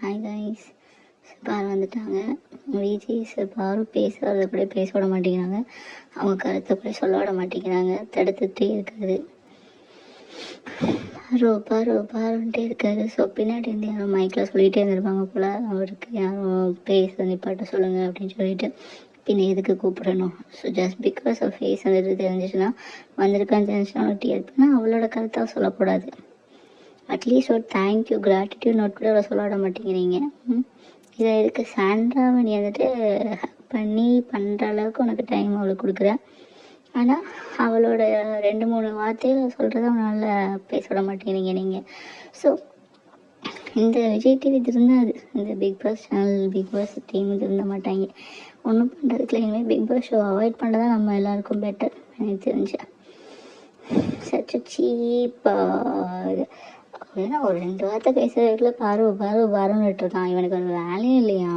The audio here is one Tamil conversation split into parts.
ஹாய் கைஸ், பாரு வந்துட்டாங்க. விஜய் சார் பாரு பேசுறது அப்படியே பேச விட மாட்டேங்கிறாங்க. அவங்க கருத்தை அப்படியே சொல்ல விட மாட்டேங்கிறாங்க. தடுத்துட்டே இருக்காரு. பாருன்ட்டே இருக்காரு. ஸோ பின்னாடி இருந்து யாரும் மைக்கில் சொல்லிகிட்டே இருந்திருப்பாங்க போல், அவருக்கு யாரும் பேச நிப்பாட்ட சொல்லுங்கள் அப்படின்னு சொல்லிட்டு. பின்ன எதுக்கு கூப்பிடணும்? So just because of face வந்துட்டு தெரிஞ்சிச்சுன்னா, வந்திருக்கான்னு தெரிஞ்சுன்னா அவளை டிஎட் பண்ணால் அவளோட கருத்தாக சொல்லக்கூடாது. அட்லீஸ்ட் ஒரு தேங்க்யூ கிராட்டிடியூட் நோட் கூட அவளை சொல்ல விட மாட்டேங்கிறீங்க. இதை எதுக்கு சாண்ட்ராவை நீ வந்துட்டு பண்ணி பண்ணுற அளவுக்கு உனக்கு டைம் அவளுக்கு கொடுக்குறேன். ஆனால் அவளோட 2-3 வார்த்தைகள் சொல்கிறத அவனால் பேச விட மாட்டேங்கிறீங்க நீங்கள். ஸோ இந்த விஜய் டிவி திருந்தாது. இந்த Bigg Boss channel, Bigg Boss team திருந்த மாட்டாங்க. ஒன்றும் பண்ணுறதுக்குல இனிமேல் பிக் பாஸ் ஷோ அவாய்ட் பண்ணுறதா நம்ம எல்லாருக்கும் பெட்டர் எனக்கு தெரிஞ்சேன். சச் சீப்பாக ஏன்னா ஒரு 2 வார்த்தை பேசுறதுக்குள்ள பாருன்னு விட்டுருக்கான். இவனுக்கு ஒரு வேலையும் இல்லையா?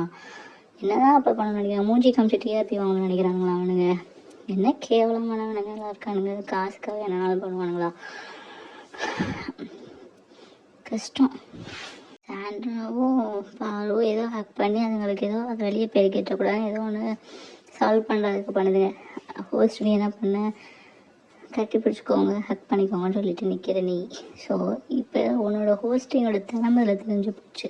என்னதான் அப்போ பண்ண நினைக்கிறான்? மூஞ்சி காமிச்சு டிஆர்பி வாங்கணும்னு நினைக்கிறாங்களா அவனுங்க? என்ன கேவலமானவனுங்க எல்லாம் இருக்கானுங்க. காசுக்காக என்னன்னாலும் பண்ணுவானுங்களா? கஷ்டம். சாண்ட்ராவும் பாரும் ஏதோ ஹேக் பண்ணி அதுங்களுக்கு ஏதோ அது வெளியே பேர் கேட்டக்கூடாது, ஏதோ ஒன்று சால்வ் பண்ணுறதுக்கு பண்ணுதுங்க. ஹோஸ்ட் நீ என்ன பண்ண, கட்டி பிடிச்சிக்கோங்க, ஹக் பண்ணிக்கோங்கன்னு சொல்லிட்டு நிற்கிற நீ. ஸோ இப்போ உன்னோட ஹோஸ்டிங்கோட திறமையில தெரிஞ்சு போச்சு.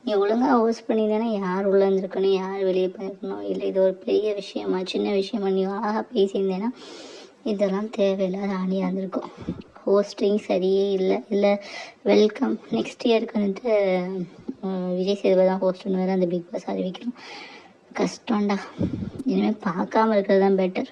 நீ ஒழுங்காக ஹோஸ்ட் பண்ணியிருந்தேன்னா யார் உள்ளே இருந்திருக்கணும், யார் வெளியே பண்ணிருக்கணும், இல்லை இது ஒரு பெரிய விஷயமா சின்ன விஷயமா நீ அழகாக பேசியிருந்தேன்னா இதெல்லாம் தேவையில்லாத ஆணியாக இருந்திருக்கும். ஹோஸ்டிங் சரியே இல்லை வெல்கம் நெக்ஸ்ட் இயருக்கு வந்துட்டு விஜய் சேதுபதி தான் ஹோஸ்ட் பண்ணுவார். அந்த பிக் பாஸ் அறிவிக்கணும். கஷ்டம்டா. இனிமேல் பார்க்காம இருக்கிறது தான் பெட்டர்.